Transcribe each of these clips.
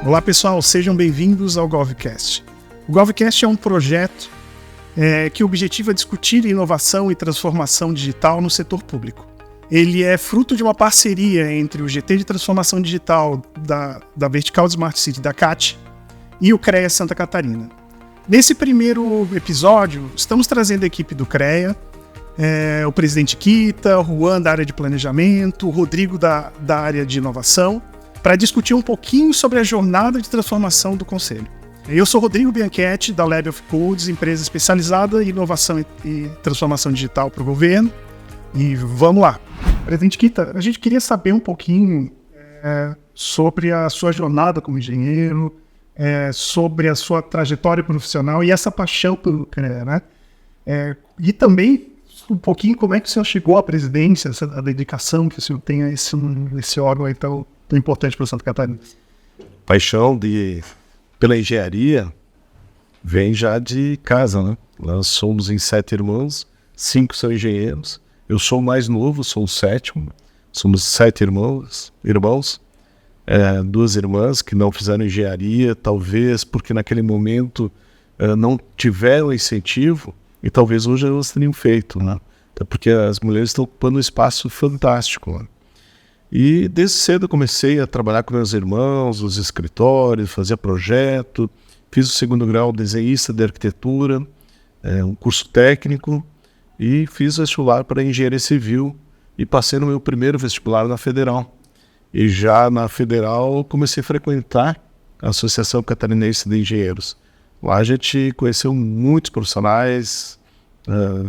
Olá pessoal, sejam bem-vindos ao GovCast. O GovCast é um projeto que objetiva discutir inovação e transformação digital no setor público. Ele é fruto de uma parceria entre o GT de Transformação Digital da Vertical Smart City da CAT e o CREA Santa Catarina. Nesse primeiro episódio, estamos trazendo a equipe do CREA, o presidente Kita, o Juan da área de planejamento, o Rodrigo da área de inovação, para discutir um pouquinho sobre a jornada de transformação do Conselho. Eu sou Rodrigo Bianchetti, da Lab of Codes, empresa especializada em inovação e transformação digital para o governo. E vamos lá. Presidente Kita, a gente queria saber um pouquinho sobre a sua jornada como engenheiro, sobre a sua trajetória profissional e essa paixão pelo CREA, né? E também um pouquinho como é que o senhor chegou à presidência, a dedicação que o senhor tem a esse órgão aí tão importante para o Santa Catarina. Paixão pela engenharia vem já de casa, né? Nós somos em 7 irmãos, 5 são engenheiros. Eu sou o mais novo, sou o 7º. Somos 7 irmãos, 2 irmãs que não fizeram engenharia, talvez porque naquele momento não tiveram incentivo e talvez hoje elas teriam feito, né? Até porque as mulheres estão ocupando um espaço fantástico, né? E desde cedo eu comecei a trabalhar com meus irmãos, nos escritórios, fazia projeto, fiz o 2º grau desenhista de arquitetura, um curso técnico, e fiz vestibular para engenharia civil e passei no meu primeiro vestibular na Federal. E já na Federal comecei a frequentar a Associação Catarinense de Engenheiros. Lá a gente conheceu muitos profissionais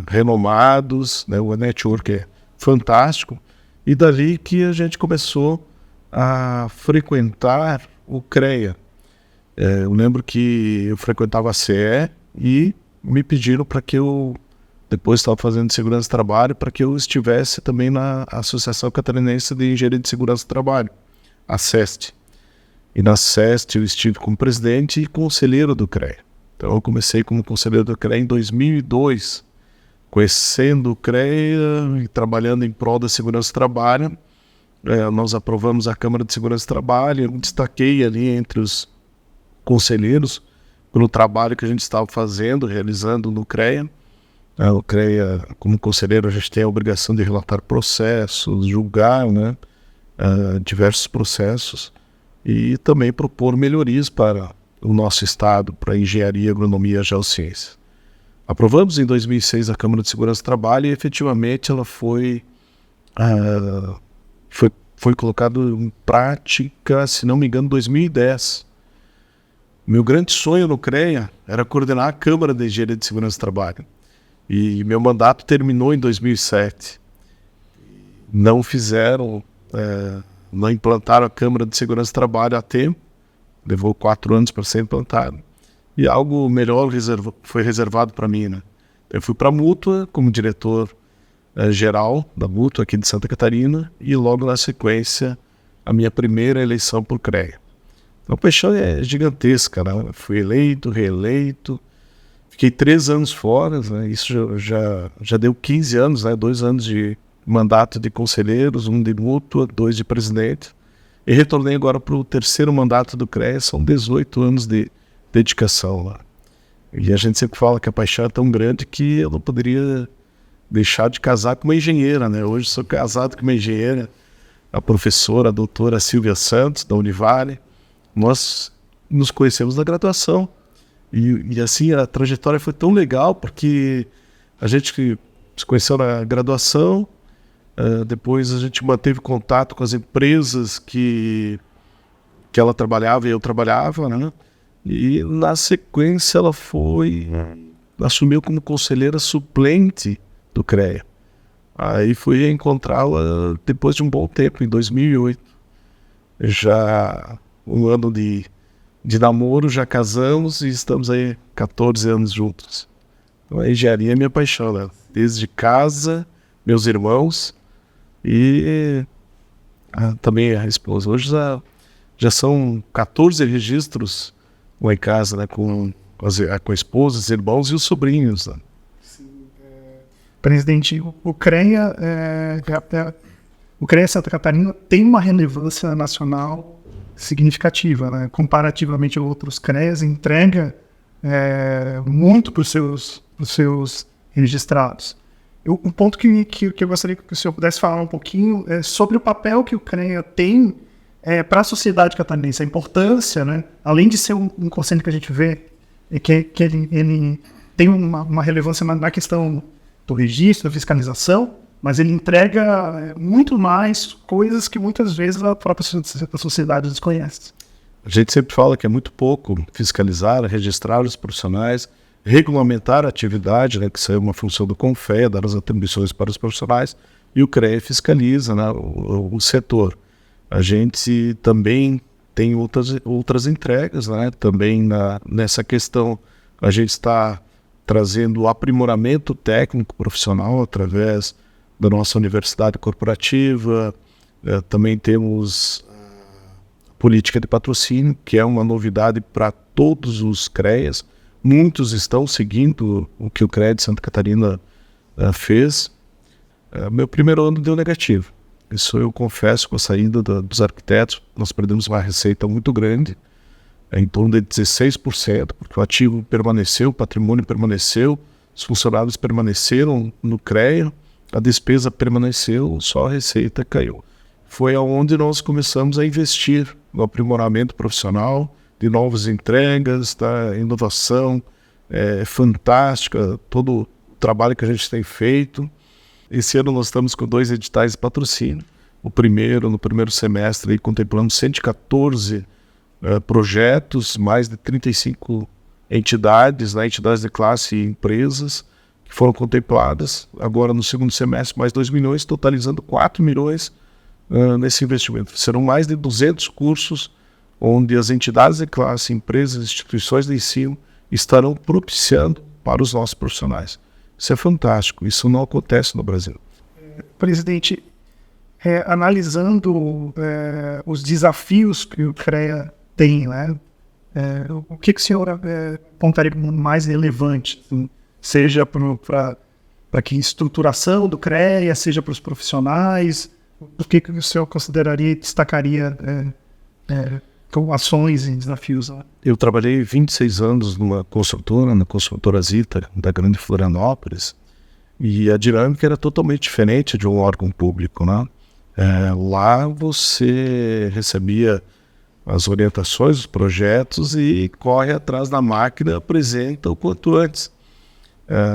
renomados, né? O network é fantástico. E dali que a gente começou a frequentar o CREA. Eu lembro que eu frequentava a CE e me pediram para que eu, depois estava fazendo segurança do trabalho, para que eu estivesse também na Associação Catarinense de Engenharia de Segurança do Trabalho, a SEST. E na SEST eu estive como presidente e conselheiro do CREA. Então eu comecei como conselheiro do CREA em 2002, conhecendo o CREA e trabalhando em prol da segurança do trabalho. Nós aprovamos a Câmara de Segurança do Trabalho, eu me destaquei ali entre os conselheiros pelo trabalho que a gente estava fazendo, realizando no CREA. O CREA, como conselheiro, a gente tem a obrigação de relatar processos, julgar, né, diversos processos e também propor melhorias para o nosso estado, para a engenharia, agronomia e geociência. Aprovamos em 2006 a Câmara de Segurança do Trabalho e efetivamente ela foi colocada em prática, se não me engano, em 2010. Meu grande sonho no CREA era coordenar a Câmara de Engenharia de Segurança do Trabalho. E meu mandato terminou em 2007. Não implantaram a Câmara de Segurança do Trabalho a tempo. Levou 4 anos para ser implantado. E algo melhor foi reservado para mim, né? Eu fui para a Mútua como diretor geral da Mútua aqui de Santa Catarina e logo na sequência a minha primeira eleição por CREA. Então a paixão é gigantesca, né? Fui eleito, reeleito, fiquei 3 anos fora, né? Isso já deu 15 anos, né? 2 anos de mandato de conselheiros, 1 de Mútua, 2 de presidente. E retornei agora para o 3º mandato do CREA, são 18 anos de dedicação lá. E a gente sempre fala que a paixão é tão grande que eu não poderia deixar de casar com uma engenheira, né? Hoje sou casado com uma engenheira, a professora, a doutora Silvia Santos, da Univale. Nós nos conhecemos na graduação. E assim, a trajetória foi tão legal, porque a gente se conheceu na graduação, depois a gente manteve contato com as empresas que ela trabalhava e eu trabalhava, né? E na sequência ela assumiu como conselheira suplente do CREA. Aí fui encontrá-la depois de um bom tempo, em 2008. Já um ano de namoro, já casamos e estamos aí 14 anos juntos. Então a engenharia é minha paixão, né? Desde casa, meus irmãos e também a esposa. Hoje já são 14 registros lá em casa, né, com a esposa, os irmãos e os sobrinhos. Né? Sim, presidente, o CREA Santa Catarina tem uma relevância nacional significativa, né? Comparativamente a outros CREAs, entrega muito para os seus registrados. Um ponto que eu gostaria que o senhor pudesse falar um pouquinho é sobre o papel que o CREA tem para a sociedade catarinense, a importância, né? Além de ser um conselho que a gente vê que ele tem uma relevância na questão do registro, da fiscalização, mas ele entrega muito mais coisas que muitas vezes a própria sociedade desconhece. A gente sempre fala que é muito pouco fiscalizar, registrar os profissionais, regulamentar a atividade, né, que isso é uma função do CONFEA, dar as atribuições para os profissionais, e o CREA fiscaliza, né, o setor. A gente também tem outras entregas, né, também nessa questão. A gente está trazendo o aprimoramento técnico profissional através da nossa universidade corporativa. Também temos política de patrocínio, que é uma novidade para todos os CREAs. Muitos estão seguindo o que o CREA de Santa Catarina fez. Meu primeiro ano deu negativo. Isso eu confesso, com a saída dos arquitetos, nós perdemos uma receita muito grande, em torno de 16%, porque o ativo permaneceu, o patrimônio permaneceu, os funcionários permaneceram no CREA, a despesa permaneceu, só a receita caiu. Foi aonde nós começamos a investir no aprimoramento profissional, de novas entregas, da inovação fantástica, todo o trabalho que a gente tem feito. Esse ano nós estamos com 2 editais de patrocínio. No primeiro semestre, aí, contemplamos 114 projetos, mais de 35 entidades, né, entidades de classe e empresas que foram contempladas. Agora, no segundo semestre, mais 2 milhões, totalizando 4 milhões nesse investimento. Serão mais de 200 cursos onde as entidades de classe, empresas, instituições de ensino estarão propiciando para os nossos profissionais. Isso é fantástico, isso não acontece no Brasil. Presidente, analisando os desafios que o CREA tem, né? O que o senhor apontaria como mais relevante, assim, seja para a estruturação do CREA, seja para os profissionais? O que o senhor consideraria e destacaria como ações e desafios? Né? Eu trabalhei 26 anos na construtora Zita, da Grande Florianópolis, e a dinâmica era totalmente diferente de um órgão público, né? Lá você recebia as orientações, os projetos e corre atrás da máquina, apresenta o quanto antes.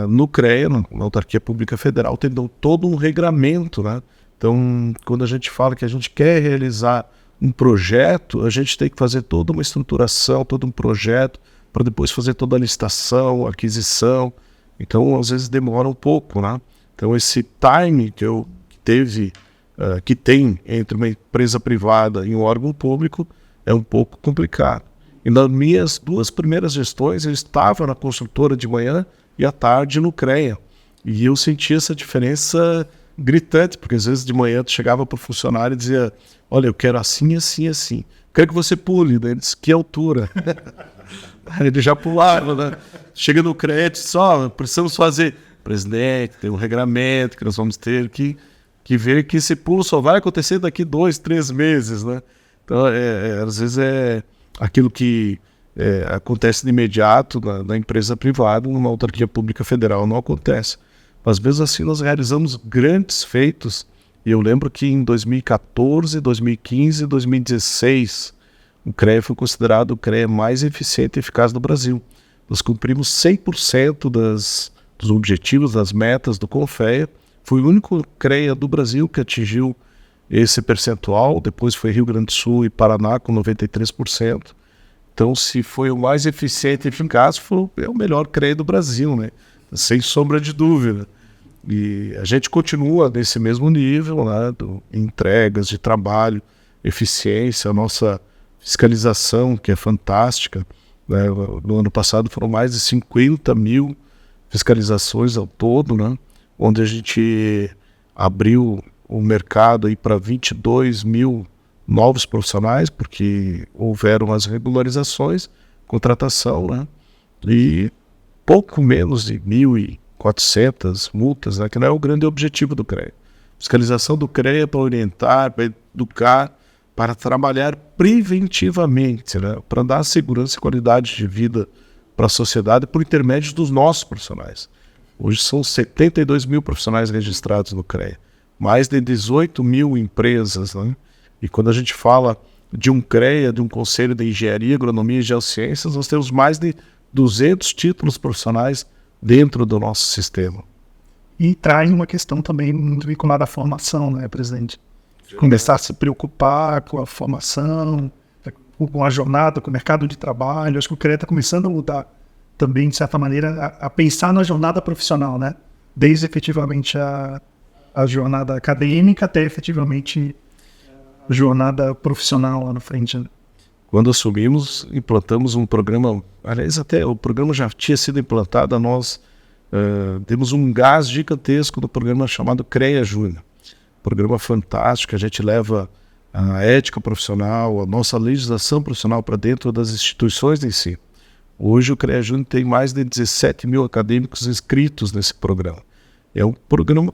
No CREA, na Autarquia Pública Federal, tem todo um regramento, né? Então, quando a gente fala que a gente quer realizar um projeto, a gente tem que fazer toda uma estruturação, todo um projeto, para depois fazer toda a licitação, aquisição. Então, às vezes demora um pouco, né? Então, esse time que tem entre uma empresa privada e um órgão público é um pouco complicado. E nas minhas 2 primeiras gestões, eu estava na construtora de manhã e à tarde no CREA. E eu senti essa diferença gritante, porque às vezes de manhã tu chegava para o funcionário e dizia: olha, eu quero assim, assim, assim. Quero que você pule. Daí ele disse: que altura? Ele já pulava, né? Chega no crédito, só precisamos fazer. Presidente, tem um regramento que nós vamos ter que ver que esse pulo só vai acontecer daqui 2, 3 meses, né? Então, às vezes é aquilo que acontece de imediato na empresa privada, numa autarquia pública federal não acontece. Mas mesmo assim nós realizamos grandes feitos, e eu lembro que em 2014, 2015 e 2016 o CREA foi considerado o CREA mais eficiente e eficaz do Brasil. Nós cumprimos 100% dos objetivos, das metas do CONFEA. Foi o único CREA do Brasil que atingiu esse percentual. Depois foi Rio Grande do Sul e Paraná com 93%. Então, se foi o mais eficiente e eficaz, é o melhor CREA do Brasil, né? Sem sombra de dúvida. E a gente continua nesse mesmo nível, né, entregas de trabalho, eficiência, a nossa fiscalização, que é fantástica. Né? No ano passado foram mais de 50 mil fiscalizações ao todo, né? Onde a gente abriu o mercado para 22 mil novos profissionais, porque houveram as regularizações, contratação, né? E pouco menos de 1.400 multas, né, que não é o grande objetivo do CREA. Fiscalização do CREA para orientar, para educar, para trabalhar preventivamente, né? Para dar segurança e qualidade de vida para a sociedade por intermédio dos nossos profissionais. Hoje são 72 mil profissionais registrados no CREA, mais de 18 mil empresas, né? E quando a gente fala de um CREA, de um Conselho de Engenharia, Agronomia e Geociências, nós temos mais de 200 títulos profissionais dentro do nosso sistema. E traz uma questão também muito vinculada à formação, né, presidente? Começar a se preocupar com a formação, com a jornada, com o mercado de trabalho. Acho que o CREA está começando a mudar também, de certa maneira, a pensar na jornada profissional, né? Desde efetivamente a jornada acadêmica até efetivamente a jornada profissional lá na frente, né? Quando assumimos, implantamos um programa, aliás, até o programa já tinha sido implantado, nós temos um gás gigantesco no programa chamado CREA Júnior. Programa fantástico, a gente leva a ética profissional, a nossa legislação profissional para dentro das instituições em si. Hoje o CREA Júnior tem mais de 17 mil acadêmicos inscritos nesse programa. É um programa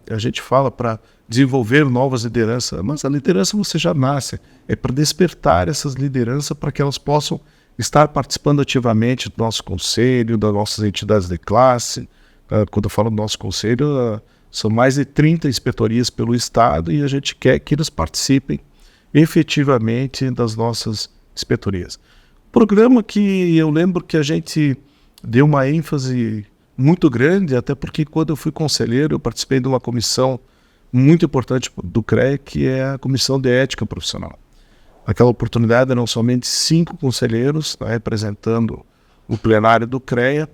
a gente fala, para desenvolver novas lideranças, mas a liderança você já nasce, é para despertar essas lideranças para que elas possam estar participando ativamente do nosso conselho, das nossas entidades de classe. Quando eu falo do nosso conselho, são mais de 30 inspetorias pelo Estado e a gente quer que eles participem efetivamente das nossas inspetorias. Programa que eu lembro que a gente deu uma ênfase muito grande, até porque quando eu fui conselheiro eu participei de uma comissão muito importante do CREA, que é a Comissão de Ética Profissional. Naquela oportunidade eram somente 5 conselheiros, né, representando o plenário do CREA,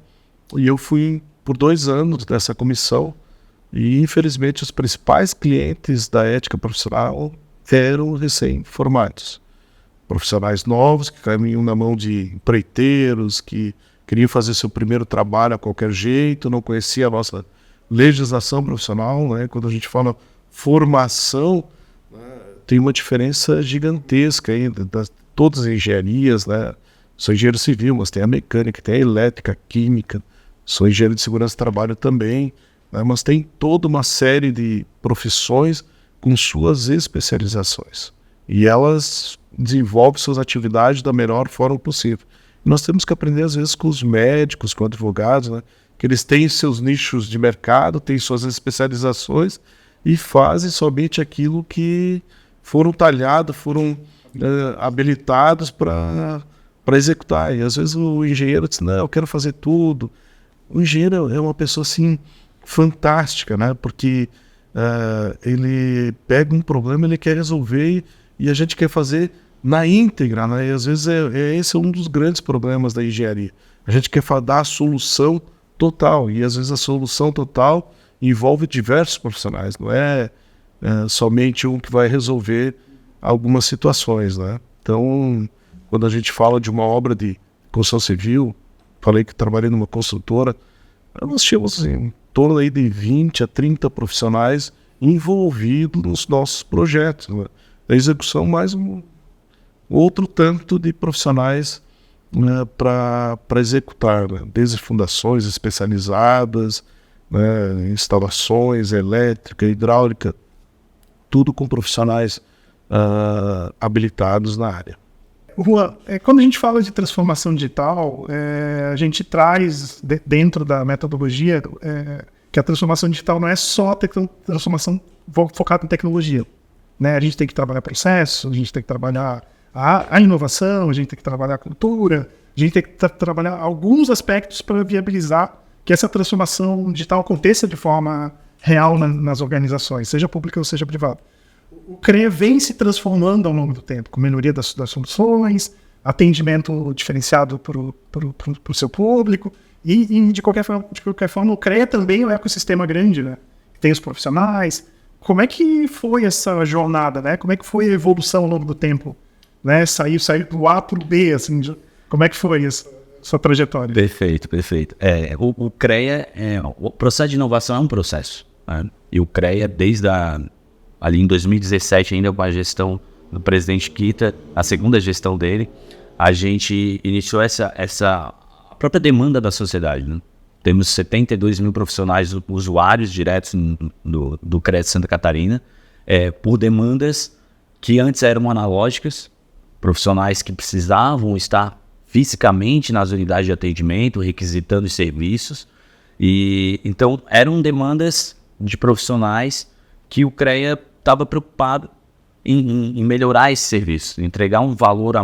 e eu fui por 2 anos dessa comissão, e infelizmente os principais clientes da ética profissional eram recém-formados. Profissionais novos que caminham na mão de empreiteiros, que queriam fazer seu primeiro trabalho a qualquer jeito, não conheciam a nossa legislação profissional, né? Quando a gente fala formação, tem uma diferença gigantesca ainda, todas as engenharias, né? Sou engenheiro civil, mas tem a mecânica, tem a elétrica, a química, sou engenheiro de segurança do trabalho também, né? Mas tem toda uma série de profissões com suas especializações. E elas desenvolvem suas atividades da melhor forma possível. E nós temos que aprender, às vezes, com os médicos, com advogados, né? Que eles têm seus nichos de mercado, têm suas especializações e fazem somente aquilo que foram talhados, foram habilitados para executar. E às vezes o engenheiro diz, não, eu quero fazer tudo. O engenheiro é uma pessoa assim fantástica, né? Porque ele pega um problema, ele quer resolver e a gente quer fazer na íntegra, né? E às vezes esse é um dos grandes problemas da engenharia. A gente quer dar a solução total, e às vezes a solução total envolve diversos profissionais, não é somente um que vai resolver algumas situações, né? Então, quando a gente fala de uma obra de construção civil, falei que trabalhei numa construtora, nós tínhamos assim, em torno aí de 20 a 30 profissionais envolvidos nos nossos projetos, né? A execução, mais outro tanto de profissionais, né, para executar, né? Desde fundações especializadas, né, instalações, elétrica, hidráulica, tudo com profissionais habilitados na área. Juan, quando a gente fala de transformação digital, a gente traz dentro da metodologia que a transformação digital não é só transformação focada em tecnologia, né? A gente tem que trabalhar processo, a gente tem que trabalhar a inovação, a gente tem que trabalhar a cultura, a gente tem que trabalhar alguns aspectos para viabilizar que essa transformação digital aconteça de forma real nas organizações, seja pública ou seja privada. O CREA vem se transformando ao longo do tempo, com melhoria das soluções, atendimento diferenciado para o seu público, e de qualquer forma o CREA também é um ecossistema grande, né? Tem os profissionais. Como é que foi essa jornada, né? Como é que foi a evolução ao longo do tempo, né? Sair do A para o B, assim, como é que foi essa sua trajetória? Perfeito. O CREA, o processo de inovação é um processo, né? E o CREA, desde ali em 2017, ainda com a gestão do presidente Kita, a segunda gestão dele, a gente iniciou essa própria demanda da sociedade, né? Temos 72 mil profissionais usuários diretos do CREA de Santa Catarina, por demandas que antes eram analógicas, profissionais que precisavam estar fisicamente nas unidades de atendimento, requisitando os serviços. E então eram demandas de profissionais que o CREA estava preocupado em melhorar esse serviço, entregar um valor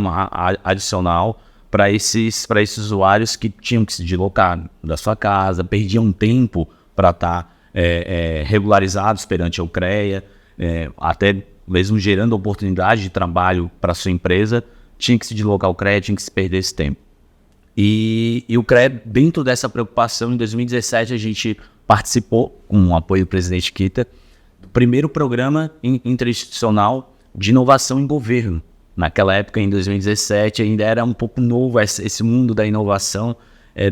adicional para esses usuários que tinham que se deslocar da sua casa, perdiam tempo para estar regularizados perante o CREA, até mesmo gerando oportunidade de trabalho para a sua empresa, tinha que se deslocar ao CREA, tinha que se perder esse tempo. E o CREA, dentro dessa preocupação, em 2017 a gente participou, com o apoio do presidente Kita, do primeiro programa interinstitucional de inovação em governo. Naquela época, em 2017, ainda era um pouco novo esse mundo da inovação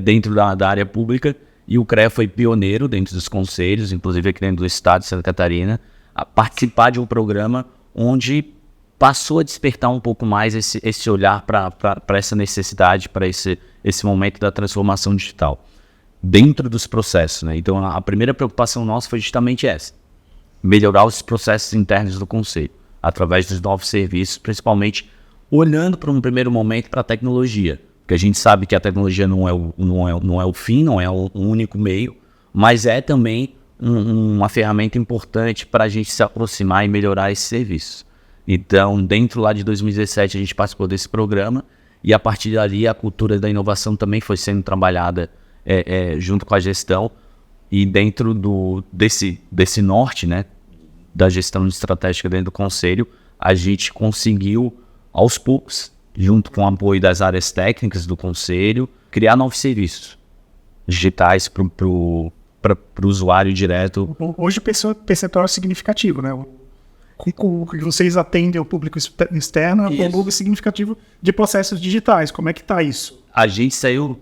dentro da área pública, e o CREA foi pioneiro dentro dos conselhos, inclusive aqui dentro do estado de Santa Catarina, a participar de um programa onde passou a despertar um pouco mais esse olhar para essa necessidade, para esse momento da transformação digital dentro dos processos, né? Então, a primeira preocupação nossa foi justamente essa: melhorar os processos internos do conselho, através dos novos serviços, principalmente olhando para um primeiro momento para a tecnologia, porque a gente sabe que a tecnologia não é o fim, não é o único meio, mas é também uma ferramenta importante para a gente se aproximar e melhorar esses serviços. Então, dentro lá de 2017, a gente participou desse programa, e a partir dali a cultura da inovação também foi sendo trabalhada junto com a gestão, e dentro desse norte, né, da gestão estratégica dentro do conselho, a gente conseguiu, aos poucos, junto com o apoio das áreas técnicas do conselho, criar novos serviços digitais para o usuário direto. Hoje o percentual é significativo, né? O que vocês atendem ao público externo é um volume significativo de processos digitais. Como é que está isso? A gente saiu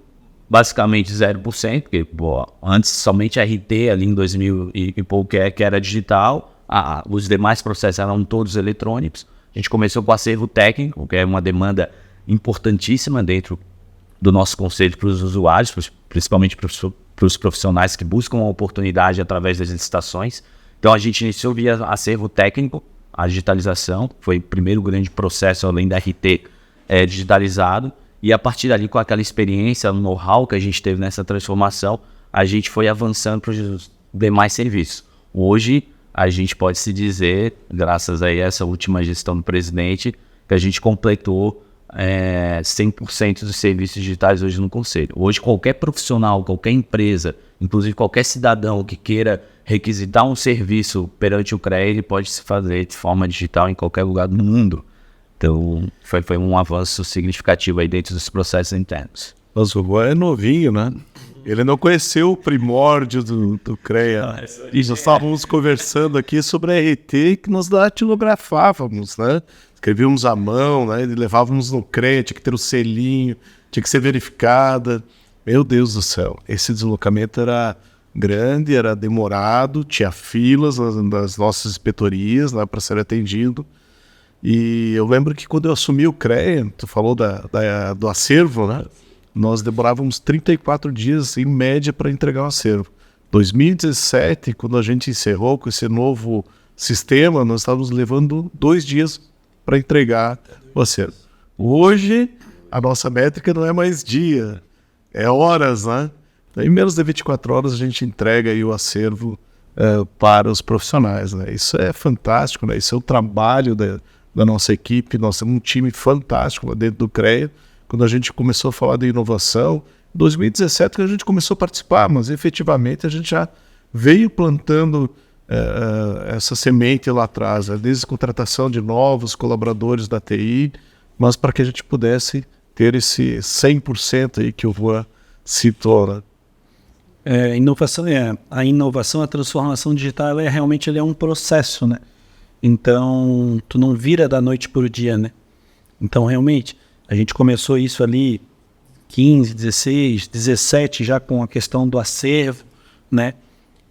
basicamente 0%, porque antes somente a RT ali em 2000 e pouco que era digital, os demais processos eram todos eletrônicos. A gente começou com o acervo técnico, que é uma demanda importantíssima dentro do nosso conselho para os usuários, principalmente para os profissionais que buscam a oportunidade através das licitações. Então a gente iniciou via acervo técnico, a digitalização, foi o primeiro grande processo além da RT digitalizado, e a partir dali, com aquela experiência, o know-how que a gente teve nessa transformação, a gente foi avançando para os demais serviços. Hoje a gente pode se dizer, graças a essa última gestão do presidente, que a gente completou 100% dos serviços digitais hoje no Conselho. Hoje qualquer profissional, qualquer empresa, inclusive qualquer cidadão que queira requisitar um serviço perante o CREA, ele pode se fazer de forma digital em qualquer lugar do mundo. Então foi um avanço significativo aí dentro dos processos internos. Mas o Juan é novinho, né? Ele não conheceu o primórdio do CREA. E nós estávamos conversando aqui sobre a RT que nós datilografávamos, né? Escrevíamos à mão, né? E levávamos no CREA, tinha que ter o selinho, tinha que ser verificada. Meu Deus do céu, esse deslocamento era grande, era demorado, tinha filas nas nossas inspetorias, né, para ser atendido. E eu lembro que quando eu assumi o CREA, tu falou do acervo, né? Nós demorávamos 34 dias em média para entregar o acervo. 2017, quando a gente encerrou com esse novo sistema, nós estávamos levando 2 dias para entregar o acervo. Hoje, a nossa métrica não é mais dia, é horas, né? Em menos de 24 horas a gente entrega aí o acervo para os profissionais, né? Isso é fantástico, né? Isso é o trabalho da nossa equipe. Nós temos um time fantástico lá dentro do CREA. Quando a gente começou a falar de inovação, em 2017 que a gente começou a participar, mas efetivamente a gente já veio plantando essa semente lá atrás, né? Desde a contratação de novos colaboradores da TI, mas para que a gente pudesse ter esse 100% aí que o Juan citou, né? A inovação, a transformação digital, realmente é um processo, né? Então, tu não vira da noite para o dia, né? Então, realmente, a gente começou isso ali 15, 16, 17, já com a questão do acervo, né?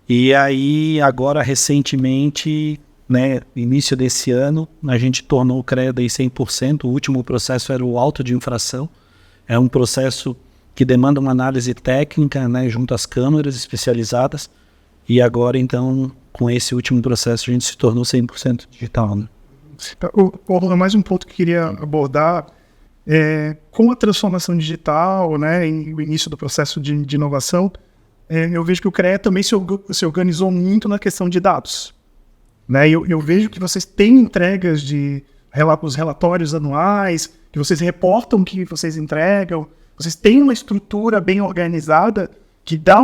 E aí, agora, recentemente, né, início desse ano, a gente tornou o CREA daí 100%. O último processo era o auto de infração. É um processo que demanda uma análise técnica, né, junto às câmaras especializadas. E agora, então, com esse último processo, a gente se tornou 100% digital, né? Mais um ponto que eu queria abordar com a transformação digital, né, e o início do processo de inovação, eu vejo que o CREA também se organizou muito na questão de dados. Né? Eu vejo que vocês têm entregas os relatórios anuais, que vocês reportam o que vocês entregam, vocês têm uma estrutura bem organizada que dá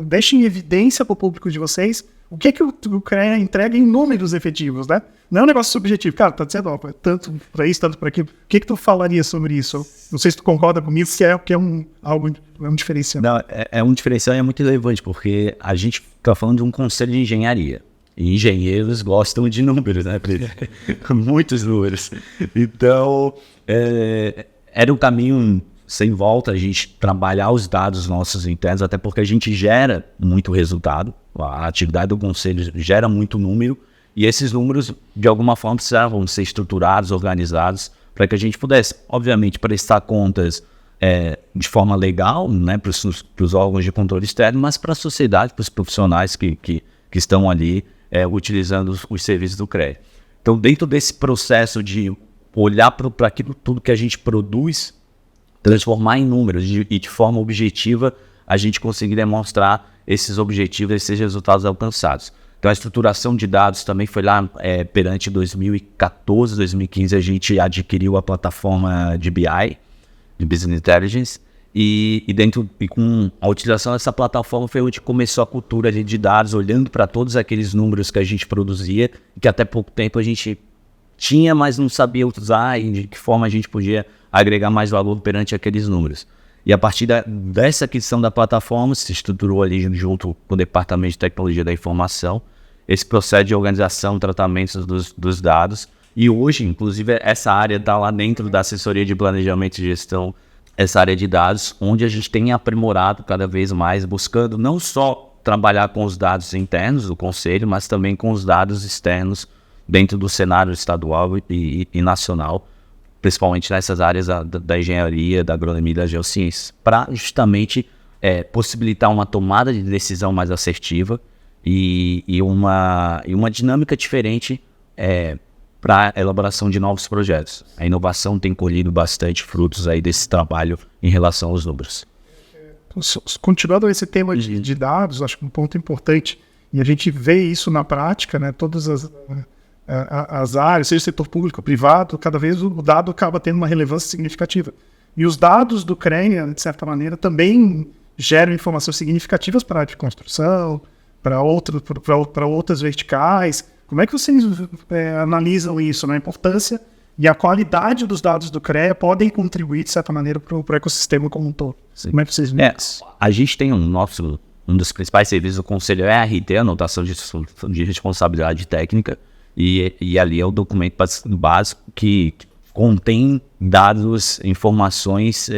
deixa em evidência para o público de vocês o que o CREA entrega em números efetivos, né? Não é um negócio subjetivo. Cara, tá dizendo, tanto para isso, tanto para aquilo. O que tu falaria sobre isso? Não sei se tu concorda comigo, se é um diferencial. Não, é um diferencial e é muito relevante, porque a gente está falando de um conselho de engenharia. E engenheiros gostam de números, né? Muitos números. Então, era um caminho sem volta a gente trabalhar os dados nossos internos, até porque a gente gera muito resultado. A atividade do conselho gera muito número, e esses números, de alguma forma, precisavam ser estruturados, organizados, para que a gente pudesse, obviamente, prestar contas de forma legal, né, para os órgãos de controle externo, mas para a sociedade, para os profissionais que estão ali utilizando os serviços do CREA. Então, dentro desse processo de olhar para aquilo tudo que a gente produz, transformar em números e de forma objetiva, a gente conseguir demonstrar esses objetivos, esses resultados alcançados. Então, a estruturação de dados também foi lá perante 2014, 2015, a gente adquiriu a plataforma de BI, de Business Intelligence, e com a utilização dessa plataforma foi onde começou a cultura de dados, olhando para todos aqueles números que a gente produzia, que até pouco tempo a gente tinha, mas não sabia usar, e de que forma a gente podia agregar mais valor perante aqueles números. E a partir dessa aquisição da plataforma, se estruturou ali junto com o Departamento de Tecnologia da Informação, esse processo de organização, tratamento dos dados. E hoje, inclusive, essa área está lá dentro da assessoria de planejamento e gestão, essa área de dados, onde a gente tem aprimorado cada vez mais, buscando não só trabalhar com os dados internos do Conselho, mas também com os dados externos dentro do cenário estadual e nacional, principalmente nessas áreas da engenharia, da agronomia e das geociências, para justamente possibilitar uma tomada de decisão mais assertiva e uma dinâmica diferente para a elaboração de novos projetos. A inovação tem colhido bastante frutos aí desse trabalho em relação aos números. Continuando esse tema de dados, acho que um ponto importante, e a gente vê isso na prática, né, todas as áreas, seja setor público ou privado, cada vez o dado acaba tendo uma relevância significativa. E os dados do CREA, de certa maneira, também geram informações significativas para a área de construção, para outras verticais. Como é que vocês analisam isso, né? A importância e a qualidade dos dados do CREA podem contribuir, de certa maneira, para o ecossistema como um todo. Sim. Como é que vocês veem isso? A gente tem um dos principais serviços do Conselho é a ART, Anotação de Responsabilidade Técnica, e ali é o documento básico que contém dados, informações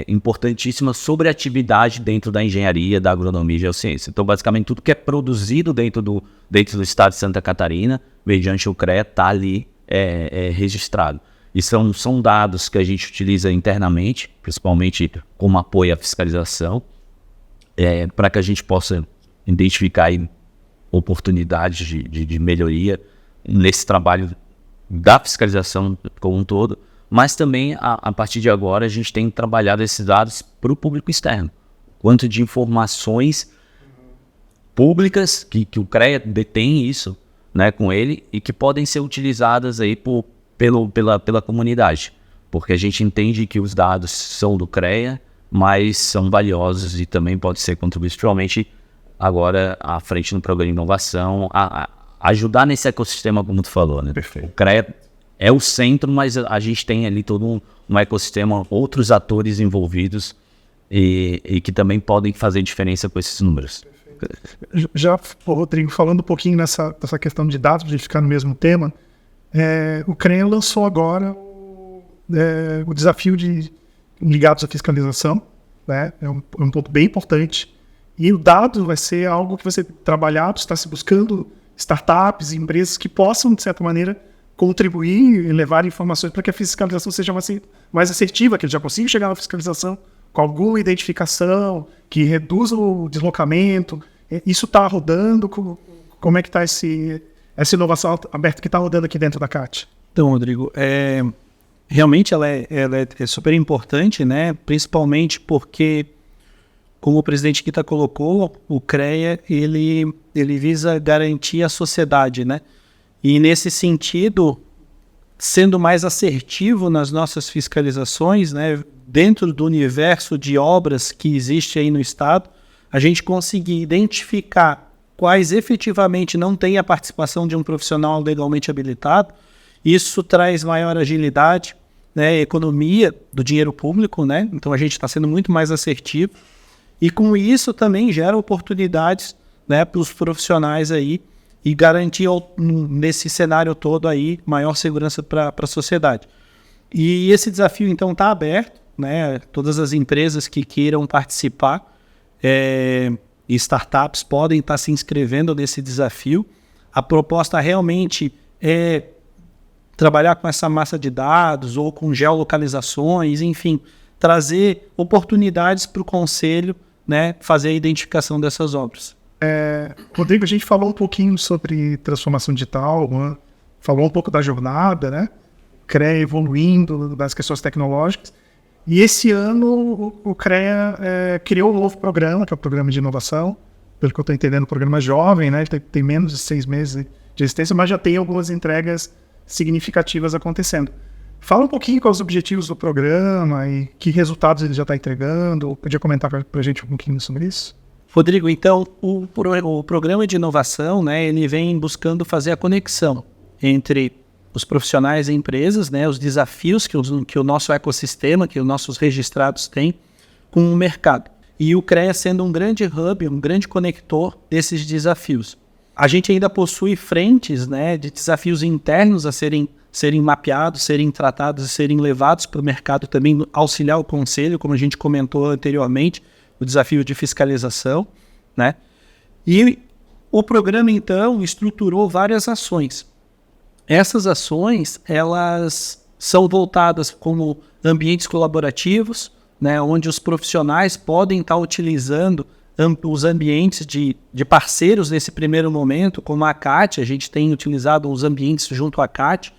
importantíssimas sobre a atividade dentro da engenharia, da agronomia e geociência. Então, basicamente, tudo que é produzido dentro do estado de Santa Catarina, mediante o CREA, está ali registrado. E são dados que a gente utiliza internamente, principalmente como apoio à fiscalização, para que a gente possa identificar aí oportunidades de melhoria nesse trabalho da fiscalização como um todo, mas também a partir de agora a gente tem trabalhado esses dados para o público externo. Quanto de informações públicas que o CREA detém isso, né, com ele, e que podem ser utilizadas aí pela comunidade, porque a gente entende que os dados são do CREA, mas são valiosos e também pode ser contribuídos, principalmente agora à frente no programa de inovação, a ajudar nesse ecossistema, como tu falou, né? Perfeito. O CREA é o centro, mas a gente tem ali todo um ecossistema, outros atores envolvidos e que também podem fazer diferença com esses números. Já, Rodrigo, falando um pouquinho dessa questão de dados, de ficar no mesmo tema, o CREA lançou agora o desafio ligados à fiscalização, né? É um ponto bem importante. E o dado vai ser algo que vai ser trabalhado, está se buscando startups e empresas que possam, de certa maneira, contribuir e levar informações para que a fiscalização seja mais assertiva, que ele já consiga chegar na fiscalização com alguma identificação, que reduza o deslocamento. Isso está rodando? Como é que está essa inovação aberta que está rodando aqui dentro da CAT? Então, Rodrigo, realmente ela é super importante, né? Principalmente porque, como o presidente Kita colocou, o CREA ele visa garantir a sociedade, né? E nesse sentido, sendo mais assertivo nas nossas fiscalizações, né? Dentro do universo de obras que existe aí no Estado, a gente conseguir identificar quais efetivamente não têm a participação de um profissional legalmente habilitado. Isso traz maior agilidade, né, economia do dinheiro público, né? Então a gente está sendo muito mais assertivo. E com isso também gera oportunidades, né, para os profissionais aí e garantir nesse cenário todo aí maior segurança para a sociedade. E esse desafio então está aberto, né? Todas as empresas que queiram participar e startups podem estar se inscrevendo nesse desafio. A proposta realmente é trabalhar com essa massa de dados ou com geolocalizações, enfim, trazer oportunidades para o conselho, né, fazer a identificação dessas obras. Rodrigo, a gente falou um pouquinho sobre transformação digital, né? Falou um pouco da jornada, né? CREA evoluindo, das questões tecnológicas. E esse ano o CREA criou um novo programa, que é o Programa de Inovação. Pelo que eu estou entendendo, o programa é jovem, né? Ele tem menos de 6 meses de existência, mas já tem algumas entregas significativas acontecendo. Fala um pouquinho quais os objetivos do programa e que resultados ele já está entregando. Podia comentar para a gente um pouquinho sobre isso? Rodrigo, então, o programa de inovação, né, ele vem buscando fazer a conexão entre os profissionais e empresas, né, os desafios que o nosso ecossistema, que os nossos registrados têm com o mercado. E o CREA sendo um grande hub, um grande conector desses desafios. A gente ainda possui frentes, né, de desafios internos a serem mapeados, serem tratados e serem levados para o mercado, também auxiliar o conselho, como a gente comentou anteriormente, o desafio de fiscalização, né? E o programa, então, estruturou várias ações. Essas ações, elas são voltadas como ambientes colaborativos, né, onde os profissionais podem estar utilizando os ambientes de parceiros nesse primeiro momento, como a CAT. A gente tem utilizado os ambientes junto à CAT,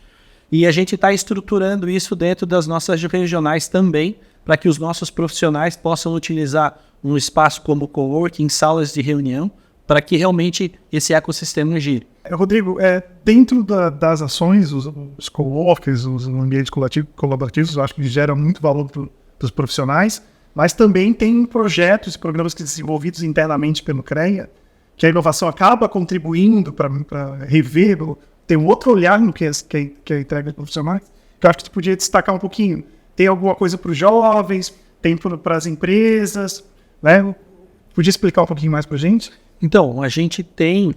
e a gente está estruturando isso dentro das nossas regionais também, para que os nossos profissionais possam utilizar um espaço como coworking, salas de reunião, para que realmente esse ecossistema gire. Rodrigo, dentro das ações, os coworkers, os ambientes colaborativos, eu acho que geram muito valor para os profissionais, mas também tem projetos e programas que são desenvolvidos internamente pelo CREA, que a inovação acaba contribuindo para rever, tem um outro olhar no que é entrega de profissionais, que eu acho que você podia destacar um pouquinho. Tem alguma coisa para os jovens, tem para as empresas, né? Podia explicar um pouquinho mais para a gente? Então, a gente tem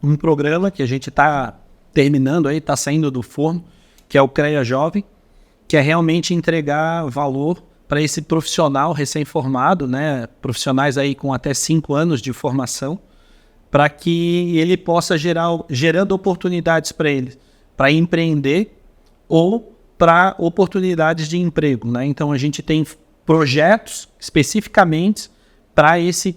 um programa que a gente está terminando aí, está saindo do forno, que é o CREA Jovem, que é realmente entregar valor para esse profissional recém-formado, né? Profissionais aí com até 5 anos de formação, para que ele possa gerando oportunidades para eles, para empreender ou para oportunidades de emprego, né? Então a gente tem projetos especificamente para esse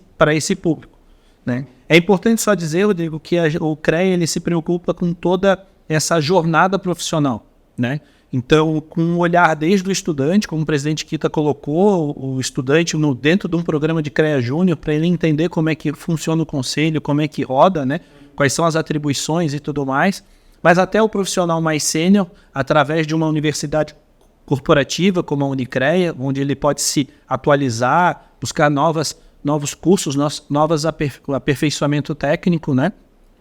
público, né? É importante só dizer, Rodrigo, que o CREA ele se preocupa com toda essa jornada profissional, né? Então, com um olhar desde o estudante, como o presidente Kita colocou, o estudante dentro de um programa de CREA Júnior, para ele entender como é que funciona o conselho, como é que roda, né? Quais são as atribuições e tudo mais, mas até o profissional mais sênior, através de uma universidade corporativa como a Unicrea, onde ele pode se atualizar, buscar novos cursos, novos aperfeiçoamento técnico, né?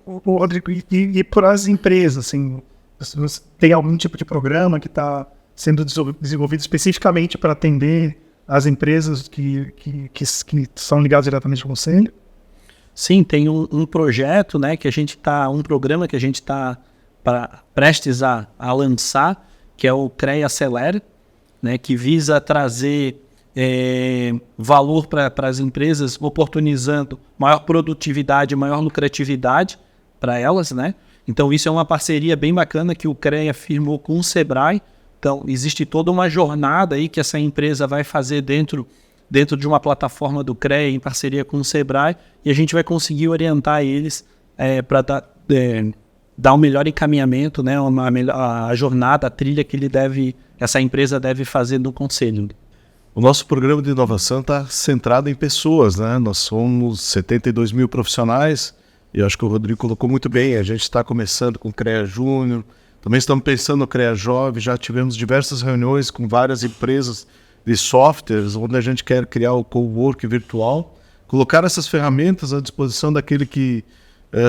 Rodrigo, e para as empresas, assim, tem algum tipo de programa que está sendo desenvolvido especificamente para atender as empresas que são ligadas diretamente ao conselho? Sim, tem um projeto, né, um programa que a gente está prestes a lançar, que é o CREA Acelera, né, que visa trazer valor para as empresas, oportunizando maior produtividade, maior lucratividade para elas, né? Então isso é uma parceria bem bacana que o CREA firmou com o Sebrae. Então existe toda uma jornada aí que essa empresa vai fazer dentro de uma plataforma do CREA em parceria com o Sebrae, e a gente vai conseguir orientar eles para dar um melhor encaminhamento, né, a jornada, a trilha que essa empresa deve fazer no conselho. O nosso programa de inovação está centrado em pessoas, né? Nós somos 72 mil profissionais e eu acho que o Rodrigo colocou muito bem. A gente está começando com o CREA Júnior, também estamos pensando no CREA Jovem, já tivemos diversas reuniões com várias empresas de softwares, onde a gente quer criar o cowork virtual, colocar essas ferramentas à disposição daquele que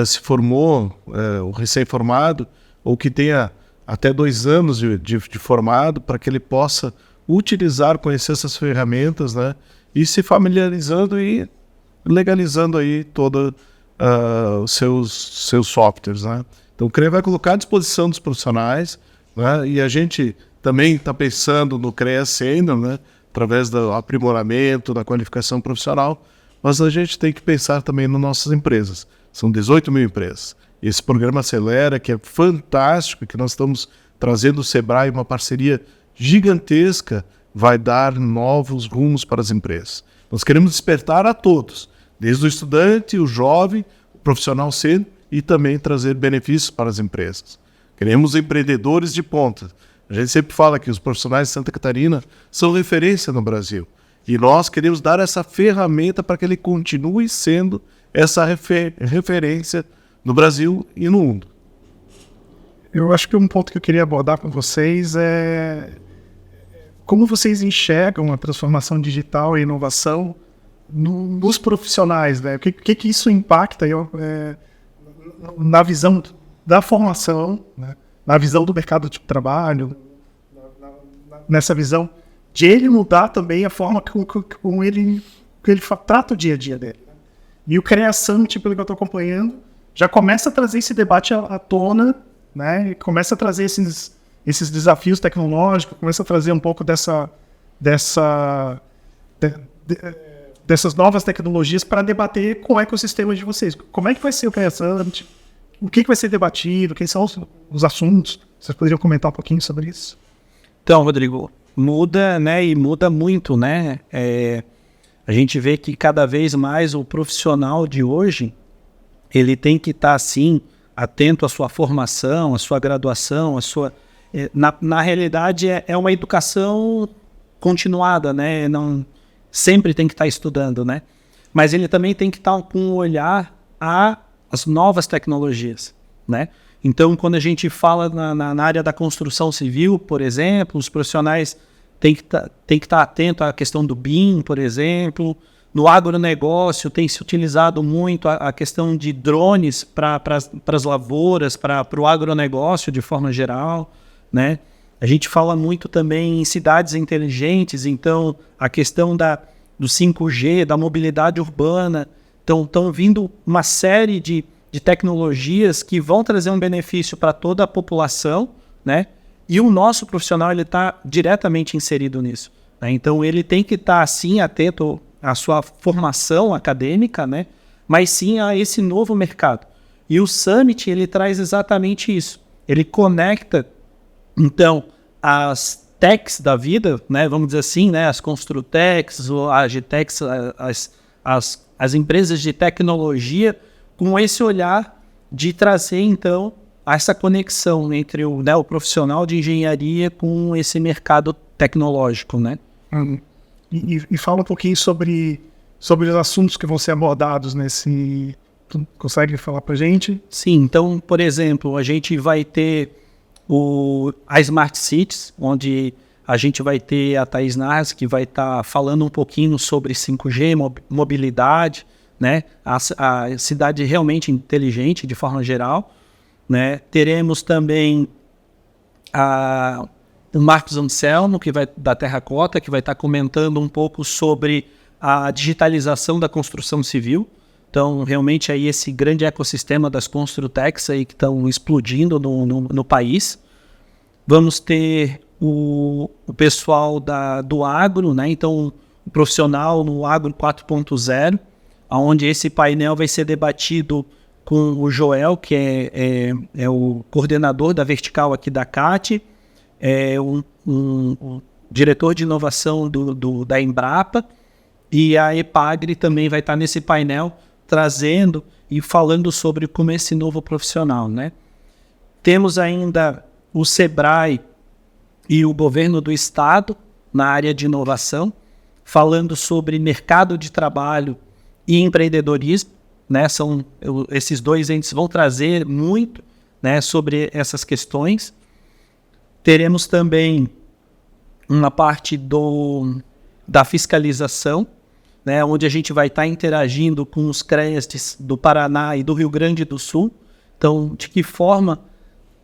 se formou, o recém-formado, ou que tenha até 2 anos de formado, para que ele possa utilizar, conhecer essas ferramentas, né, e se familiarizando e legalizando aí todos os seus softwares, né. Então o CREA vai colocar à disposição dos profissionais, né, e a gente também está pensando no CREA Sênior, né, através do aprimoramento, da qualificação profissional, mas a gente tem que pensar também nas nossas empresas. São 18 mil empresas. Esse programa Acelera, que é fantástico, que nós estamos trazendo o Sebrae, uma parceria gigantesca, vai dar novos rumos para as empresas. Nós queremos despertar a todos, desde o estudante, o jovem, o profissional sênior, e também trazer benefícios para as empresas. Queremos empreendedores de ponta. A gente sempre fala que os profissionais de Santa Catarina são referência no Brasil. E nós queremos dar essa ferramenta para que ele continue sendo essa referência no Brasil e no mundo. Eu acho que um ponto que eu queria abordar com vocês é como vocês enxergam a transformação digital e inovação nos profissionais, né? O que isso impacta na visão da formação, né? Na visão do mercado de trabalho, nessa visão de ele mudar também a forma como ele trata o dia a dia dele. E o CREA Summit, pelo que eu estou acompanhando, já começa a trazer esse debate à tona, né? E começa a trazer esses desafios tecnológicos, começa a trazer um pouco dessas novas tecnologias para debater com o ecossistema de vocês. Como é que vai ser o CREA Summit? O que vai ser debatido? Quem são os assuntos? Vocês poderiam comentar um pouquinho sobre isso? Então, Rodrigo, muda, né? E muda muito, né? A gente vê que cada vez mais o profissional de hoje, ele tem que estar, assim, atento à sua formação, à sua graduação, na realidade é uma educação continuada, né? Não, sempre tem que estar estudando, né? Mas ele também tem que estar com um olhar às novas tecnologias, né? Então, quando a gente fala na área da construção civil, por exemplo, os profissionais têm que estar atentos à questão do BIM, por exemplo. No agronegócio tem se utilizado muito a questão de drones para as lavouras, para o agronegócio de forma geral, né? A gente fala muito também em cidades inteligentes, então a questão do 5G, da mobilidade urbana. Então estão vindo uma série de tecnologias que vão trazer um benefício para toda a população, né? E o nosso profissional está diretamente inserido nisso, né? Então ele tem que estar, sim, atento à sua formação acadêmica, né? Mas sim a esse novo mercado. E o Summit, ele traz exatamente isso. Ele conecta, então, as techs da vida, né? Vamos dizer assim, né? As Construtechs, a Agitex, as empresas de tecnologia, com esse olhar de trazer, então, essa conexão entre o profissional de engenharia com esse mercado tecnológico, né? E fala um pouquinho sobre os assuntos que vão ser abordados nesse... Tu consegue falar pra gente? Sim, então, por exemplo, a gente vai ter a Smart Cities, onde a gente vai ter a Thaís Narras, que vai estar falando um pouquinho sobre 5G, mobilidade, né? A cidade realmente inteligente, de forma geral, né? Teremos também o Marcos Anselmo, que vai da Terracota, que vai estar comentando um pouco sobre a digitalização da construção civil. Então, realmente, aí esse grande ecossistema das Construtechs aí que estão explodindo no país. Vamos ter o pessoal do agro, né? Então, o profissional no Agro 4.0, onde esse painel vai ser debatido com o Joel, que é o coordenador da vertical aqui da CAT, um diretor de inovação da Embrapa, e a EPAGRE também vai estar nesse painel, trazendo e falando sobre como esse novo profissional, né? Temos ainda o Sebrae e o governo do estado na área de inovação, falando sobre mercado de trabalho e empreendedorismo, né? Esses dois entes vão trazer muito, né, sobre essas questões. Teremos também uma parte da fiscalização, né, onde a gente vai estar interagindo com os CREAs do Paraná e do Rio Grande do Sul. Então, de que forma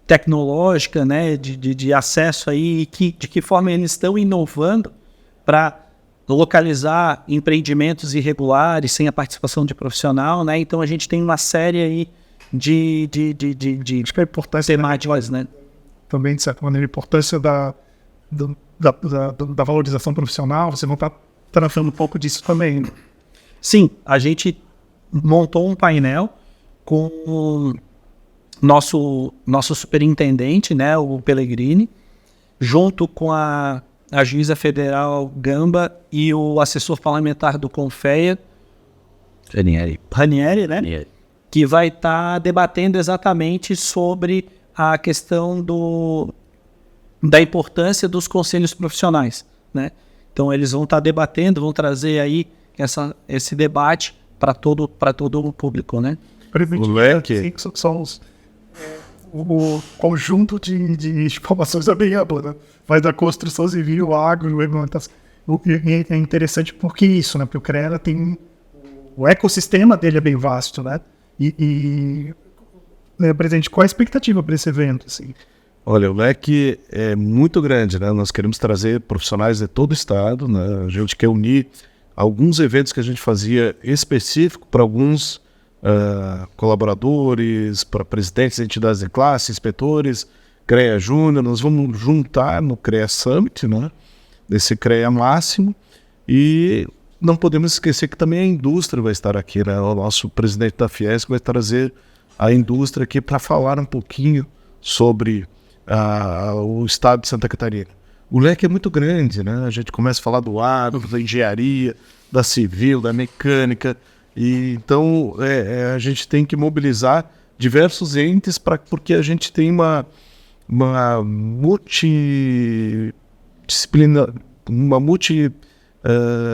tecnológica, né, de acesso aí, de que forma eles estão inovando para localizar empreendimentos irregulares sem a participação de profissional, né? Então a gente tem uma série aí de Acho que a importância temáticas, né? Também, de certa maneira, a importância da valorização profissional, você não está tratando um pouco disso também, né? Sim, a gente montou um painel com o nosso superintendente, né, o Pellegrini, junto com a juíza federal Gamba e o assessor parlamentar do Confea, Ranieri, né? Que vai estar debatendo exatamente sobre a questão da importância dos conselhos profissionais, né? Então eles vão estar debatendo, vão trazer aí esse debate para todo o público, né? O leque são o conjunto de informações é bem amplo, né? Vai da construção civil, agro, implementação. É interessante porque isso, né? Porque o CREA tem o ecossistema dele é bem vasto, né? Presidente, qual a expectativa para esse evento, assim? Olha, o leque é muito grande, né? Nós queremos trazer profissionais de todo o estado, né? A gente quer unir alguns eventos que a gente fazia específico para alguns colaboradores, para presidentes de entidades de classe, inspetores, CREA Júnior. Nós vamos juntar no CREA Summit, né? Desse CREA máximo, e não podemos esquecer que também a indústria vai estar aqui, né? O nosso presidente da Fiesc vai trazer a indústria aqui para falar um pouquinho sobre o estado de Santa Catarina. O leque é muito grande, né? A gente começa a falar do agro, da engenharia, da civil, da mecânica, e então a gente tem que mobilizar diversos entes porque a gente tem uma multidisciplina,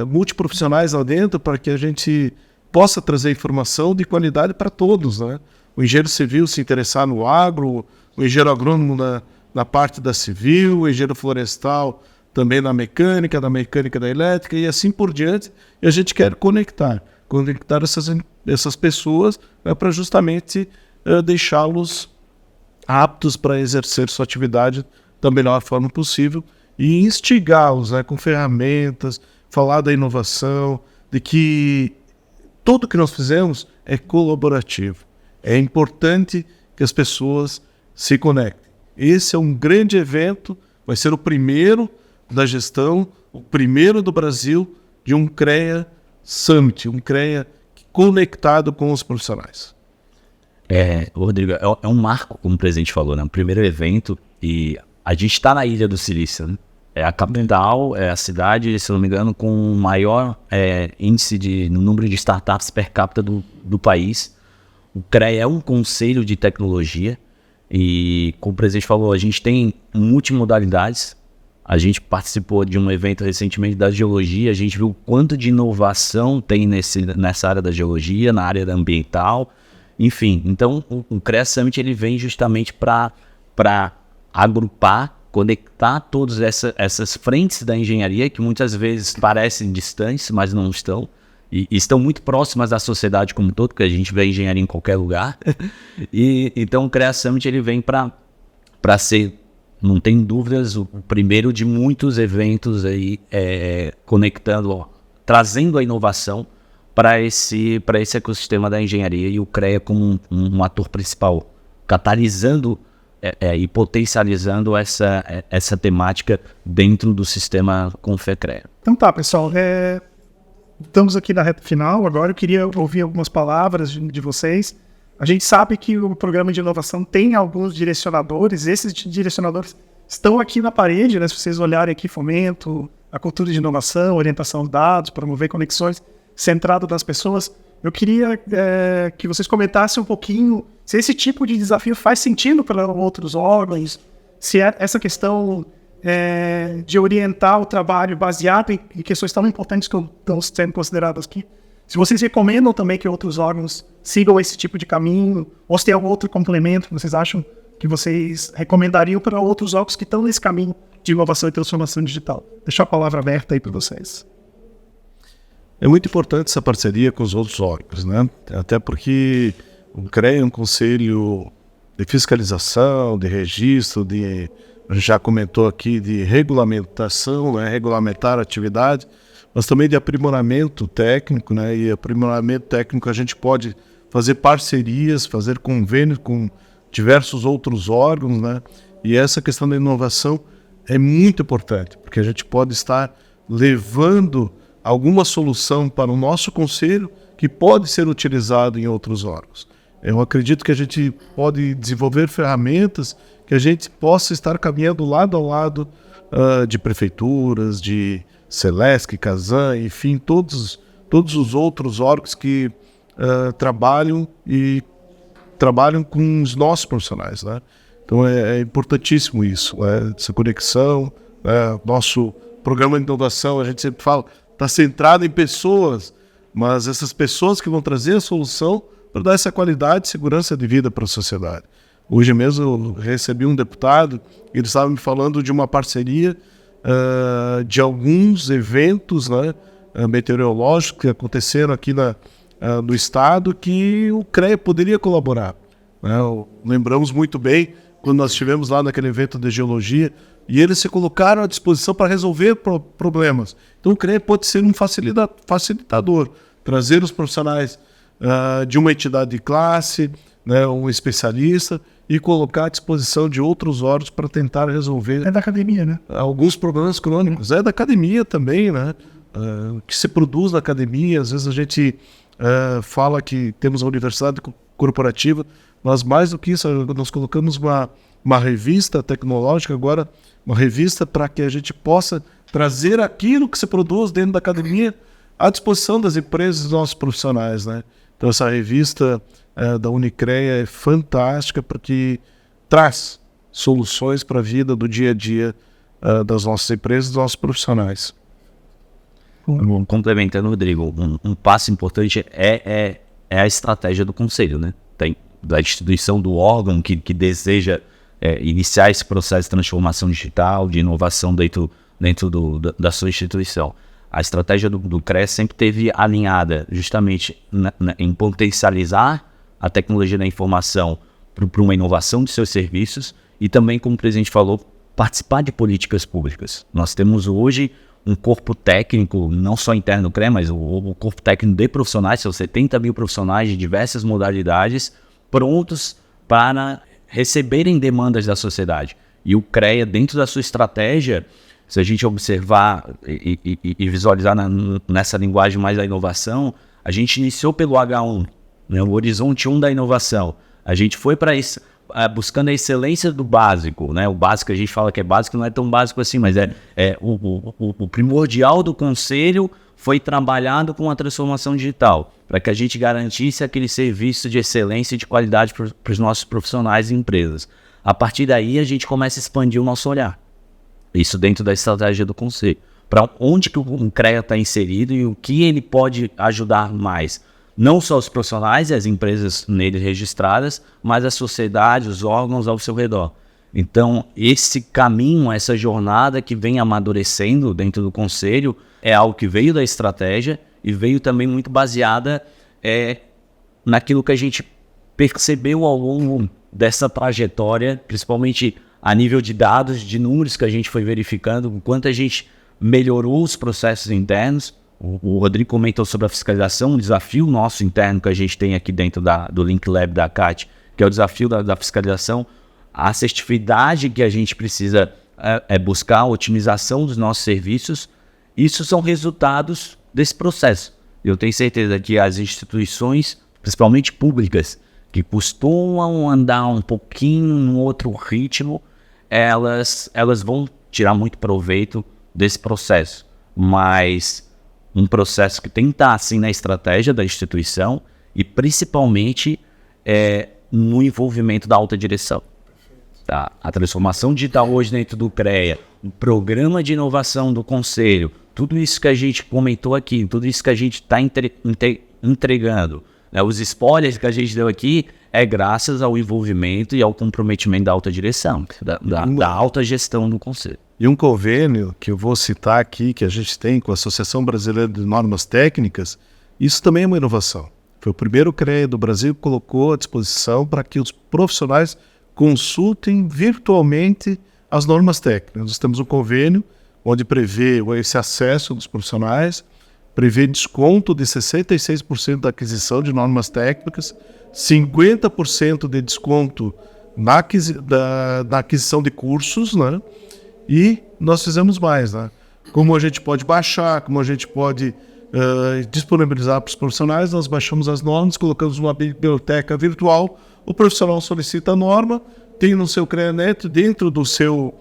multiprofissionais lá dentro, para que a gente possa trazer informação de qualidade para todos, né? O engenheiro civil se interessar no agro, o engenheiro agrônomo na parte da civil, o engenheiro florestal também na mecânica, da elétrica e assim por diante. E a gente quer conectar essas pessoas, né, para justamente deixá-los aptos para exercer sua atividade da melhor forma possível e instigá-los, né, com ferramentas, falar da inovação, de que tudo que nós fizemos é colaborativo. É importante que as pessoas se conectem. Esse é um grande evento, vai ser o primeiro da gestão, o primeiro do Brasil de um CREA Summit, um CREA conectado com os profissionais. Rodrigo, é um marco, como o presidente falou, né? O primeiro evento, e a gente está na Ilha do Silício, né? É a capital, é a cidade, se não me engano, com o maior índice no número de startups per capita do país. O CREA é um conselho de tecnologia e, como o presidente falou, a gente tem multimodalidades. A gente participou de um evento recentemente da geologia, a gente viu o quanto de inovação tem nessa área da geologia, na área ambiental, enfim. Então, o CREA Summit ele vem justamente para agrupar, conectar todas essas frentes da engenharia que muitas vezes parecem distantes, mas não estão. E estão muito próximas da sociedade como um todo, porque a gente vê engenharia em qualquer lugar. Então o CREA Summit ele vem para ser, não tem dúvidas, o primeiro de muitos eventos aí, conectando, trazendo a inovação para esse ecossistema da engenharia, e o CREA como um ator principal, catalisando e potencializando essa temática dentro do sistema Confecrea. Então tá, pessoal, estamos aqui na reta final. Agora eu queria ouvir algumas palavras de vocês. A gente sabe que o programa de inovação tem alguns direcionadores. Esses direcionadores estão aqui na parede, né? Se vocês olharem aqui, fomento, a cultura de inovação, orientação de dados, promover conexões, centrado nas pessoas. eu queria que vocês comentassem um pouquinho se esse tipo de desafio faz sentido para outros órgãos, se essa questão de orientar o trabalho baseado em questões tão importantes que estão sendo consideradas aqui. Se vocês recomendam também que outros órgãos sigam esse tipo de caminho, ou se tem algum outro complemento que vocês acham que vocês recomendariam para outros órgãos que estão nesse caminho de inovação e transformação digital. Deixar a palavra aberta aí para vocês. É muito importante essa parceria com os outros órgãos, né? Até porque o CREA é um conselho de fiscalização, de registro, a gente já comentou aqui, de regulamentação, né? Regulamentar a atividade, mas também de aprimoramento técnico, né? E aprimoramento técnico a gente pode fazer parcerias, fazer convênios com diversos outros órgãos, né? E essa questão da inovação é muito importante, porque a gente pode estar levando alguma solução para o nosso conselho que pode ser utilizado em outros órgãos. Eu acredito que a gente pode desenvolver ferramentas que a gente possa estar caminhando lado a lado de prefeituras, de Celesc, Casan, enfim, todos os outros órgãos que trabalham com os nossos profissionais, né? Então é importantíssimo isso, né? Essa conexão, né? Nosso programa de inovação, a gente sempre fala, está centrado em pessoas, mas essas pessoas que vão trazer a solução para dar essa qualidade e segurança de vida para a sociedade. Hoje mesmo eu recebi um deputado, ele estava me falando de uma parceria de alguns eventos, né, meteorológicos que aconteceram aqui no estado, que o CREA poderia colaborar, né? Lembramos muito bem quando nós estivemos lá naquele evento de geologia, e eles se colocaram à disposição para resolver problemas. Então o CREA pode ser um facilitador, trazer os profissionais de uma entidade de classe, né, um especialista, e colocar à disposição de outros órgãos para tentar resolver... É da academia, né? Alguns problemas crônicos. É da academia também, né? O que se produz na academia, às vezes a gente fala que temos a universidade corporativa, mas mais do que isso, nós colocamos uma revista tecnológica agora, uma revista para que a gente possa trazer aquilo que se produz dentro da academia à disposição das empresas e dos nossos profissionais, né? Então essa revista da Unicrea é fantástica porque traz soluções para a vida do dia a dia das nossas empresas e dos nossos profissionais. Complementando, Rodrigo, um passo importante é a estratégia do conselho, né? Da instituição, do órgão que deseja iniciar esse processo de transformação digital, de inovação dentro da sua instituição. A estratégia do CREA sempre esteve alinhada justamente em potencializar a tecnologia da informação para uma inovação de seus serviços e também, como o presidente falou, participar de políticas públicas. Nós temos hoje um corpo técnico, não só interno do CREA, mas o corpo técnico de profissionais, são 70 mil profissionais de diversas modalidades prontos para receberem demandas da sociedade. E o CREA, dentro da sua estratégia, se a gente observar e visualizar nessa linguagem mais da inovação, a gente iniciou pelo H1, né, o horizonte 1 da inovação. A gente foi para isso, buscando a excelência do básico, né? O básico a gente fala que é básico, não é tão básico assim, mas o primordial do conselho foi trabalhado com a transformação digital, para que a gente garantisse aquele serviço de excelência e de qualidade para os nossos profissionais e empresas. A partir daí, a gente começa a expandir o nosso olhar. Isso dentro da estratégia do conselho. Para onde que o CREA está inserido e o que ele pode ajudar mais. Não só os profissionais e as empresas nele registradas, mas a sociedade, os órgãos ao seu redor. Então, esse caminho, essa jornada que vem amadurecendo dentro do conselho, é algo que veio da estratégia e veio também muito baseada naquilo que a gente percebeu ao longo dessa trajetória, principalmente a nível de dados, de números que a gente foi verificando, o quanto a gente melhorou os processos internos. O Rodrigo comentou sobre a fiscalização, um desafio nosso interno que a gente tem aqui dentro do Link Lab da CAT, que é o desafio da fiscalização, a assertividade que a gente precisa buscar, a otimização dos nossos serviços. Isso são resultados desse processo. Eu tenho certeza que as instituições, principalmente públicas, que costumam andar um pouquinho num outro ritmo, elas vão tirar muito proveito desse processo. Mas um processo que tem que estar assim na estratégia da instituição e principalmente no envolvimento da alta direção. Tá? A transformação digital hoje dentro do CREA, o programa de inovação do Conselho, tudo isso que a gente comentou aqui, tudo isso que a gente está entregando, né? Os spoilers que a gente deu aqui é graças ao envolvimento e ao comprometimento da alta direção, da alta gestão do Conselho. E um convênio que eu vou citar aqui, que a gente tem com a Associação Brasileira de Normas Técnicas, isso também é uma inovação. Foi o primeiro CREA do Brasil que colocou à disposição para que os profissionais consultem virtualmente as normas técnicas. Nós temos um convênio onde prevê esse acesso dos profissionais, prevê desconto de 66% da aquisição de normas técnicas, 50% de desconto na aquisição de cursos, né? E nós fizemos mais, né? Como a gente pode baixar, como a gente pode disponibilizar para os profissionais, nós baixamos as normas, colocamos uma biblioteca virtual, o profissional solicita a norma, tem no seu CREANet, dentro do seu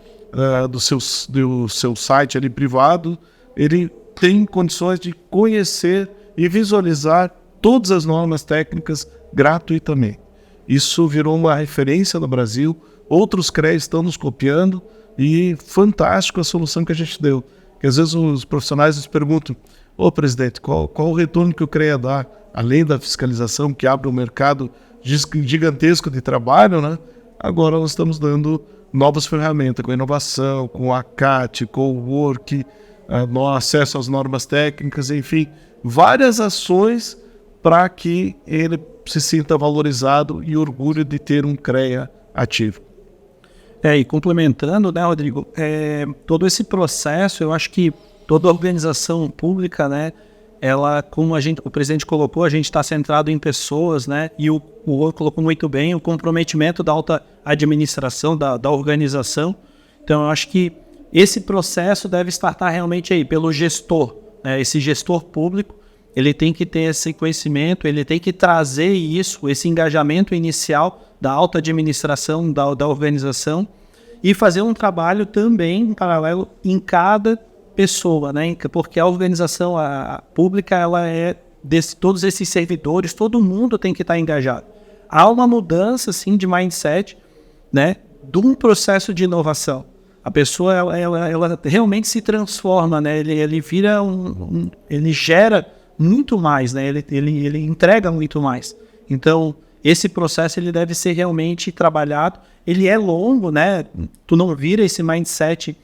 site ali privado, ele tem condições de conhecer e visualizar todas as normas técnicas gratuitamente. Isso virou uma referência no Brasil, outros CREAs estão nos copiando e fantástico a solução que a gente deu. Porque às vezes os profissionais nos perguntam: ô presidente, qual o retorno que o CREA dá, além da fiscalização que abre um mercado gigantesco de trabalho, né? Agora nós estamos dando novas ferramentas, com inovação, com a CAT, com o Work, no acesso às normas técnicas, enfim, várias ações para que ele se sinta valorizado e orgulho de ter um CREA ativo. E complementando, né, Rodrigo, todo esse processo, eu acho que toda organização pública, né, ela, como o presidente colocou, a gente está centrado em pessoas, né, e o Rô colocou muito bem, o comprometimento da alta administração, da organização. Então, eu acho que esse processo deve startar realmente aí pelo gestor, né, esse gestor público, ele tem que ter esse conhecimento, ele tem que trazer isso, esse engajamento inicial da alta administração, da organização, e fazer um trabalho também em paralelo em cada pessoa, né? Porque a organização pública, ela é todos esses servidores, todo mundo tem que estar engajado. Há uma mudança, assim, de mindset, né? De um processo de inovação. A pessoa, ela realmente se transforma, né? Ele vira ele gera muito mais, né? Ele entrega muito mais. Então, esse processo ele deve ser realmente trabalhado. Ele é longo, né? Tu não vira esse mindset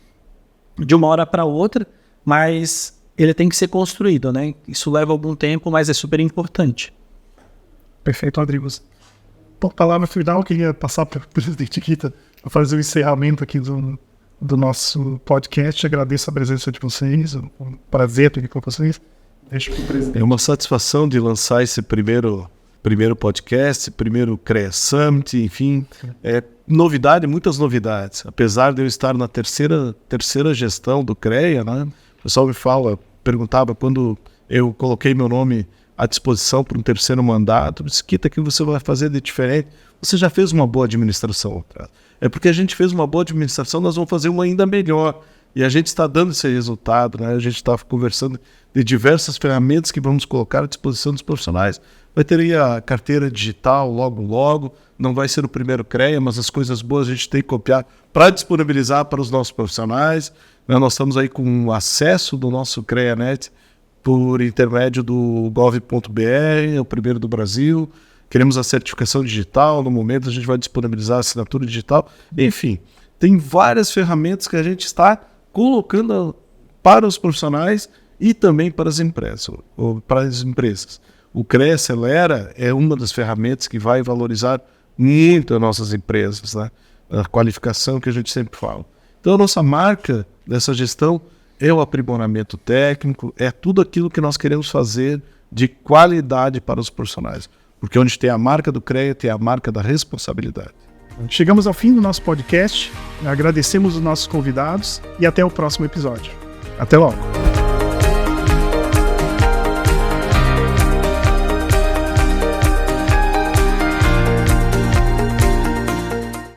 de uma hora para outra, mas ele tem que ser construído, né? Isso leva algum tempo, mas é super importante. Perfeito, Rodrigo. Por palavra final, eu queria passar para o presidente Kita para fazer o encerramento aqui do nosso podcast. Agradeço a presença de vocês, um prazer estar aqui com vocês. Deixo para o presidente. É uma satisfação de lançar esse primeiro podcast, primeiro CREA Summit, enfim, novidade, muitas novidades. Apesar de eu estar na terceira gestão do CREA, né? O pessoal perguntava quando eu coloquei meu nome à disposição para um terceiro mandato, disse: Kita, o que você vai fazer de diferente? Você já fez uma boa administração. É porque a gente fez uma boa administração, nós vamos fazer uma ainda melhor. E a gente está dando esse resultado, né? A gente está conversando de diversas ferramentas que vamos colocar à disposição dos profissionais. Vai ter aí a carteira digital logo, não vai ser o primeiro CREA, mas as coisas boas a gente tem que copiar para disponibilizar para os nossos profissionais. Nós estamos aí com o acesso do nosso CREANet por intermédio do gov.br, é o primeiro do Brasil. Queremos a certificação digital, no momento a gente vai disponibilizar a assinatura digital. Enfim, tem várias ferramentas que a gente está colocando para os profissionais e também para as empresas. O CREA Acelera é uma das ferramentas que vai valorizar muito as nossas empresas, né? A qualificação que a gente sempre fala. Então, a nossa marca dessa gestão é o aprimoramento técnico, é tudo aquilo que nós queremos fazer de qualidade para os profissionais. Porque onde tem a marca do CREA, tem a marca da responsabilidade. Chegamos ao fim do nosso podcast, agradecemos os nossos convidados e até o próximo episódio. Até logo!